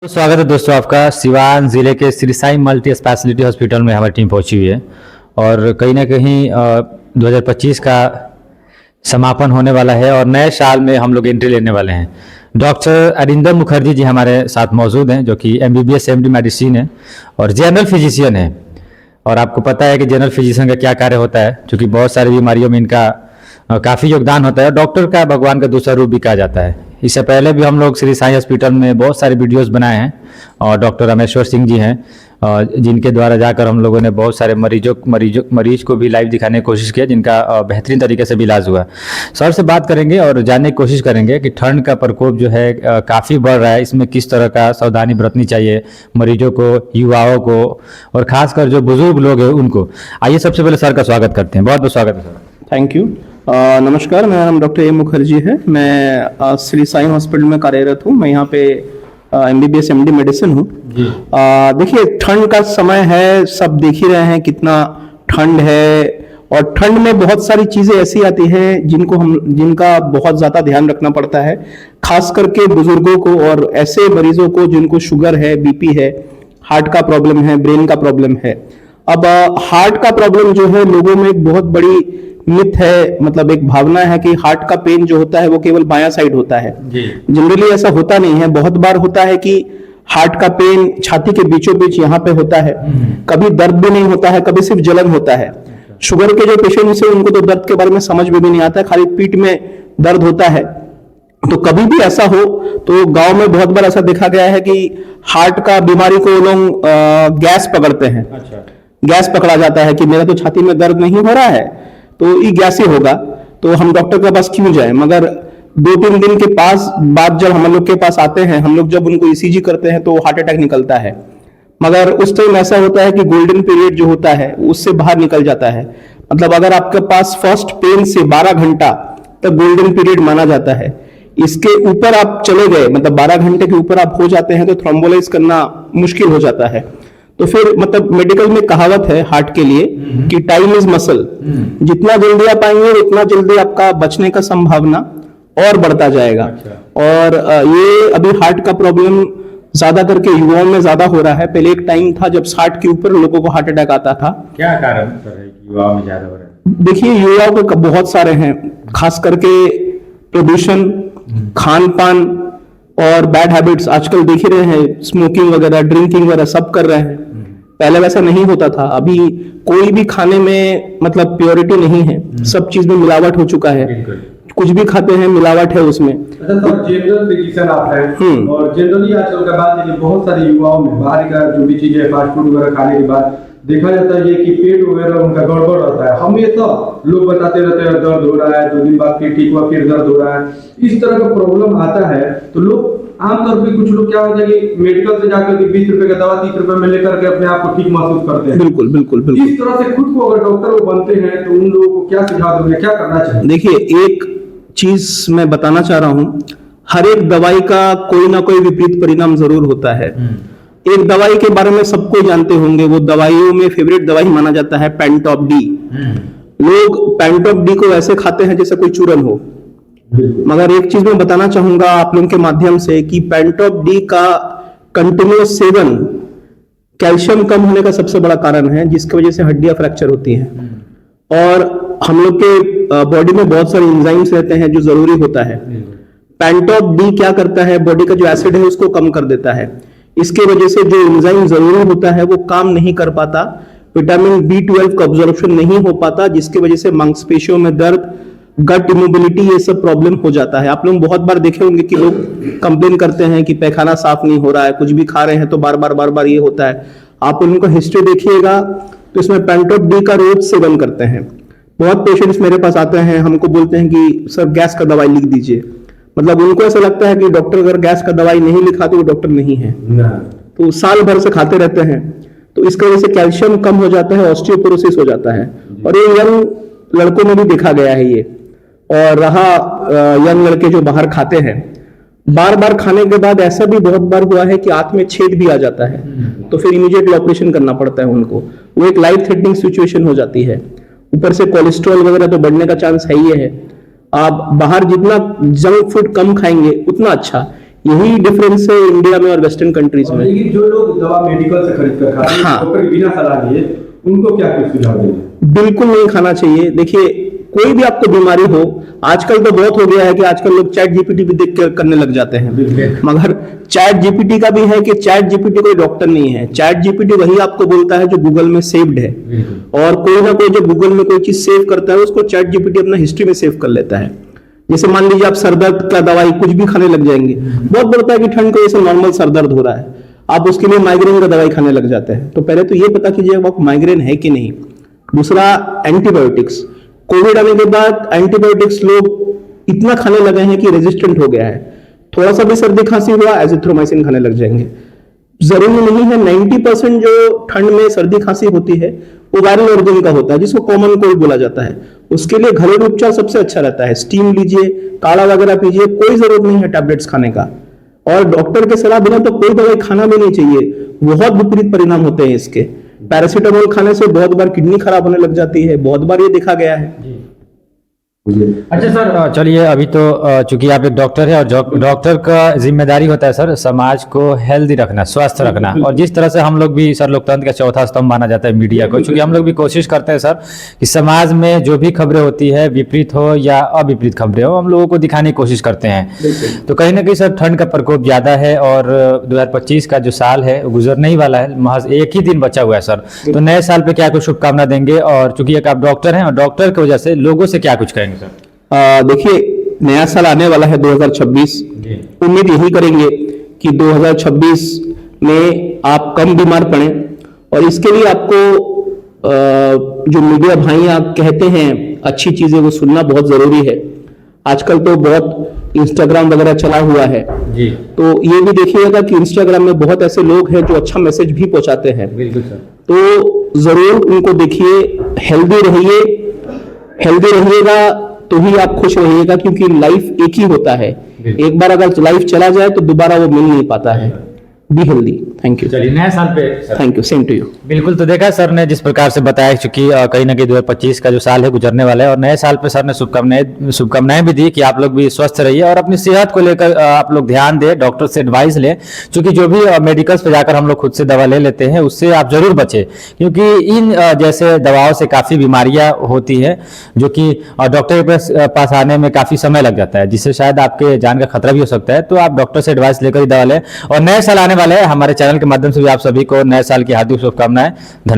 स्वागत है दोस्तों आपका। सिवान ज़िले के Shri Sai multi speciality hospital में हमारी टीम पहुंची हुई है और कहीं ना कहीं 2025 का समापन होने वाला है और नए साल में हम लोग एंट्री लेने वाले हैं। डॉक्टर अरिंदम मुखर्जी जी हमारे साथ मौजूद हैं, जो कि MBBS MD मेडिसिन है और जनरल फिजिशियन है। और आपको पता है कि जनरल फिजिशियन का क्या कार्य होता है, क्योंकि बहुत सारी बीमारियों में इनका काफ़ी योगदान होता है। डॉक्टर का भगवान का दूसरा रूप भी कहा जाता है। इससे पहले भी हम लोग श्री साई हॉस्पिटल में बहुत सारे वीडियोस बनाए हैं और डॉक्टर रामेश्वर सिंह जी हैं, जिनके द्वारा जाकर हम लोगों ने बहुत सारे मरीज को भी लाइव दिखाने की कोशिश की, जिनका बेहतरीन तरीके से भी इलाज हुआ। सर से बात करेंगे और जानने की कोशिश करेंगे कि ठंड का प्रकोप जो है काफ़ी बढ़ रहा है, इसमें किस तरह का सावधानी बरतनी चाहिए मरीजों को, युवाओं को और खासकर जो बुजुर्ग लोग हैं उनको। आइए सबसे पहले सर का स्वागत करते हैं। बहुत बहुत स्वागत है सर। Thank you. नमस्कार, मेरा नाम डॉक्टर ए मुखर्जी है। मैं श्री साई हॉस्पिटल में कार्यरत हूँ। मैं यहाँ पे MBBS MD मेडिसिन हूँ। देखिए, ठंड का समय है, सब देख ही रहे हैं कितना ठंड है और ठंड में बहुत सारी चीजें ऐसी आती हैं जिनका बहुत ज्यादा ध्यान रखना पड़ता है, खास करके बुजुर्गों को और ऐसे मरीजों को जिनको शुगर है, BP है, हार्ट का प्रॉब्लम है, ब्रेन का प्रॉब्लम है। अब हार्ट का प्रॉब्लम जो है, लोगों में एक बहुत बड़ी मिथ है, मतलब एक भावना है कि हार्ट का पेन जो होता है वो केवल बायां साइड होता है। जनरली ऐसा होता नहीं है। बहुत बार होता है कि हार्ट का पेन छाती के बीचों बीच यहाँ पे होता है। कभी दर्द भी नहीं होता है, कभी सिर्फ जलन होता है। शुगर के जो पेशेंट्स हैं उनको तो दर्द के बारे में समझ में भी नहीं आता है, खाली पीठ में दर्द होता है। तो कभी भी ऐसा हो तो गांव में बहुत बार ऐसा देखा गया है कि हार्ट का बीमारी को लोग गैस पकड़ते हैं। गैस पकड़ा जाता है कि मेरा तो छाती में दर्द नहीं हो रहा है तो ये गैस ही होगा, तो हम डॉक्टर के पास क्यों जाएं। मगर 2-3 दिन के बाद जब हम लोग के पास आते हैं, हम लोग जब उनको ECG करते हैं तो हार्ट अटैक निकलता है। मगर उस टाइम ऐसा होता है कि गोल्डन पीरियड जो होता है उससे बाहर निकल जाता है। मतलब अगर आपके पास फर्स्ट पेन से 12 घंटा तक गोल्डन पीरियड माना जाता है, इसके ऊपर आप चले गए, मतलब 12 घंटे के ऊपर आप हो जाते हैं तो थ्रोम्बोलाइज करना मुश्किल हो जाता है। तो फिर मतलब मेडिकल में कहावत है हार्ट के लिए कि टाइम इज मसल। जितना जल्दी आप आएंगे उतना जल्दी आपका बचने का संभावना और बढ़ता जाएगा। और ये अभी हार्ट का प्रॉब्लम ज्यादा करके युवाओं में ज्यादा हो रहा है। पहले एक टाइम था जब 60 के ऊपर लोगों को हार्ट अटैक आता था। क्या कारण है कि युवाओं में ज्यादा हो रहा है? देखिए, युवाओं को बहुत सारे हैं, खास करके प्रदूषण, खान पान और बैड हैबिट्स। आजकल देख ही रहे हैं, स्मोकिंग वगैरह, ड्रिंकिंग वगैरह सब कर रहे हैं। पहले वैसा नहीं होता था। अभी कोई भी खाने में मतलब प्योरिटी नहीं है, सब चीज में मिलावट हो चुका है। कुछ भी खाते हैं मिलावट है उसमें। अच्छा सर, जनरल फिजिशियन आप हैं और जनरली आजकल का बात है कि बहुत सारे युवाओं में बाहर का जो भी चीजें फास्ट फूड वगैरह खाने के बाद देखा जाता है कि पेट वगैरह उनका गड़बड़ रहता है। हमेशा लोग बताते रहते हैं दर्द हो रहा है, 2 दिन बाद फिर ठीक हुआ, फिर दर्द हो रहा है। इस तरह का प्रॉब्लम आता है तो लोग आमतौर पर कुछ लोग क्या होता है कि मेडिकल से जाकर के 20 रुपए का दवा 30 रुपए में लेकर के अपने आप को ठीक महसूस करते हैं। बिल्कुल बिल्कुल बिल्कुल। इस तरह से खुद को अगर डॉक्टर वो बनते हैं तो उन लोगों को क्या सुझाव दोगे, क्या करना चाहिए? देखिए, एक चीज मैं बताना चाह रहा हूँ, हर एक दवाई का कोई ना कोई विपरीत परिणाम जरूर होता है। एक दवाई के बारे में सबको जानते होंगे, वो दवाइयों में फेवरेट दवाई माना जाता है पेंटॉप डी। लोग पेंटॉप डी को ऐसे खाते हैं जैसे कोई चूरन हो। मगर एक चीज मैं बताना चाहूंगा आप लोगों के माध्यम से कि पेंटॉप डी का कंटिन्यूअस सेवन कैल्शियम कम होने का सबसे बड़ा कारण है, जिसकी वजह से हड्डियां फ्रैक्चर होती हैं। और हम लोग के बॉडी में बहुत सारे एंजाइम्स रहते हैं जो जरूरी होता है। पेंटॉप डी क्या करता है, बॉडी का जो एसिड है उसको कम कर देता है। इसके वजह से जो एंजाइम जरूरी होता है वो काम नहीं कर पाता, विटामिन B12 का अब्जॉर्प्शन नहीं हो पाता, जिसकी वजह से मांसपेशियों में दर्द, गट इमोबिलिटी, ये सब प्रॉब्लम हो जाता है। आप लोग बहुत बार देखे होंगे कि लोग कंप्लेन करते हैं कि पैखाना साफ नहीं हो रहा है, कुछ भी खा रहे हैं तो बार बार ये होता है। आप उनका हिस्ट्री देखिएगा तो इसमें पेंटॉप डी का रोज सेवन करते हैं। बहुत पेशेंट्स मेरे पास आते हैं, हमको बोलते हैं कि सर गैस का दवाई लिख दीजिए। मतलब उनको ऐसा लगता है कि डॉक्टर अगर गैस का दवाई नहीं लिखा तो वो डॉक्टर नहीं है। तो साल भर से खाते रहते हैं, तो इसकी वजह से कैल्शियम कम हो जाता है, ऑस्टियोपोरोसिस हो जाता है। और ये यंग लड़कों में भी देखा गया है ये। और रहा यंग लड़के जो बाहर खाते हैं, बार बार खाने के बाद ऐसा भी बहुत बार हुआ है कि आंत में छेद भी आ जाता है, तो फिर इमीडिएटली ऑपरेशन करना पड़ता है उनको। वो एक लाइफ थ्रेटनिंग सिचुएशन हो जाती है। ऊपर से कोलेस्ट्रॉल वगैरह तो बढ़ने का चांस है ही है। आप बाहर जितना जंक फूड कम खाएंगे उतना अच्छा। यही डिफरेंस है इंडिया में और वेस्टर्न कंट्रीज में। लेकिन जो लोग दवा मेडिकल से खरीद कर खाते हैं, हाँ। डॉक्टर के बिना सलाह लिए, उनको क्या कुछ सुझाव देंगे? बिल्कुल नहीं खाना चाहिए। देखिए, कोई भी आपको बीमारी हो, आजकल तो बहुत हो गया है कि आजकल लोग चैट जीपीटी भी देख कर करने लग जाते हैं, मगर चैट जीपीटी का भी है कि चैट जीपीटी कोई डॉक्टर नहीं है। चैट जीपीटी वही आपको बोलता है जो गूगल में सेव्ड है, और कोई ना कोई जो गूगल में कोई चीज सेव करता है उसको चैट जीपीटी अपना हिस्ट्री में सेव कर लेता है। जैसे मान लीजिए आप सर दर्द का दवाई कुछ भी खाने लग जाएंगे, बहुत बोलता है कि ठंड की वजह से नॉर्मल सर दर्द हो रहा है, आप उसके लिए माइग्रेन का दवाई खाने लग जाते हैं। तो पहले तो ये पता कीजिए आपको माइग्रेन है कि नहीं। दूसरा, एंटीबायोटिक्स। कोविड आने के बाद एंटीबायोटिक्स लोग इतना खाने लगे हैं कि रेजिस्टेंट हो गया है। थोड़ा सा भी सर्दी खांसी हुआ एजिथ्रोमाइसिन खाने लग जाएंगे। जरूरी नहीं है, 90% जो ठंड में सर्दी खांसी होती है वो वायरल ओरिजिन का होता है, जिसको कॉमन कोल्ड बोला जाता है। उसके लिए घरेलू उपचार सबसे अच्छा रहता है। स्टीम लीजिए, काढ़ा वगैरह पीजिए, कोई जरूरत नहीं है टैबलेट्स खाने का। और डॉक्टर के सलाह बिना तो कोई दवाई खाना भी नहीं चाहिए, बहुत विपरीत परिणाम होते हैं इसके। पैरासीटामोल खाने से बहुत बार किडनी खराब होने लग जाती है, बहुत बार ये देखा गया है। अच्छा सर, चलिए अभी तो चूंकि आप एक डॉक्टर है और डॉक्टर का जिम्मेदारी होता है सर समाज को हेल्दी रखना, स्वस्थ रखना, और जिस तरह से हम लोग भी सर लोकतंत्र का चौथा स्तंभ माना जाता है मीडिया को, चूंकि हम लोग भी कोशिश करते हैं सर कि समाज में जो भी खबरें होती है, विपरीत हो या अविपरीत खबरें हो, हम लोगों को दिखाने की कोशिश करते हैं। तो कहीं ना कहीं सर ठंड का प्रकोप ज्यादा है और 2025 का जो साल है वो गुजरने ही वाला है, महज एक ही दिन बचा हुआ है सर। तो नए साल पे क्या कुछ शुभकामना देंगे, और चूंकि एक आप डॉक्टर हैं और डॉक्टर की वजह से लोगों से क्या कुछ कहेंगे सर? देखिए, नया साल आने वाला है 2026। उम्मीद यही करेंगे कि 2026 में आप कम बीमार पड़े, और इसके लिए आपको जो मीडिया भाइयां कहते हैं अच्छी चीजें वो सुनना बहुत जरूरी है। आजकल तो बहुत इंस्टाग्राम वगैरह चला हुआ है जी, तो ये भी देखिएगा कि इंस्टाग्राम में बहुत ऐसे लोग हैं जो अच्छा मैसेज भी पहुंचाते हैं। बिल्कुल सर। तो जरूर उनको देखिए, हेल्दी रहिए। हेल्दी रहिएगा तो ही आप खुश रहिएगा, क्योंकि लाइफ एक ही होता है। एक बार अगर लाइफ चला जाए तो दोबारा वो मिल नहीं पाता है। Be healthy. Thank you. चलिए नए साल पे thank you, same to you. बिल्कुल, तो देखा सर ने जिस प्रकार से बताया, चूंकि कहीं ना कहीं 2025 का जो साल है गुजरने वाला है, और नए साल पे सर ने शुभकामनाएं भी दी कि आप लोग भी स्वस्थ रहिए और अपनी सेहत को लेकर आप लोग ध्यान दें, डॉक्टर से एडवाइस लें। चूंकि जो भी मेडिकल्स पे जाकर हम लोग खुद से दवा ले लेते हैं उससे आप जरूर बचें, क्योंकि इन जैसे दवाओं से काफ़ी बीमारियां होती है जो कि डॉक्टर के पास आने में काफ़ी समय लग जाता है, जिससे शायद आपके जान का खतरा भी हो सकता है। तो आप डॉक्टर से एडवाइस लेकर ही दवा लें। और नए साल आने वाले हैं, हमारे चैनल के माध्यम से भी आप सभी को नए साल की हार्दिक शुभकामनाएं।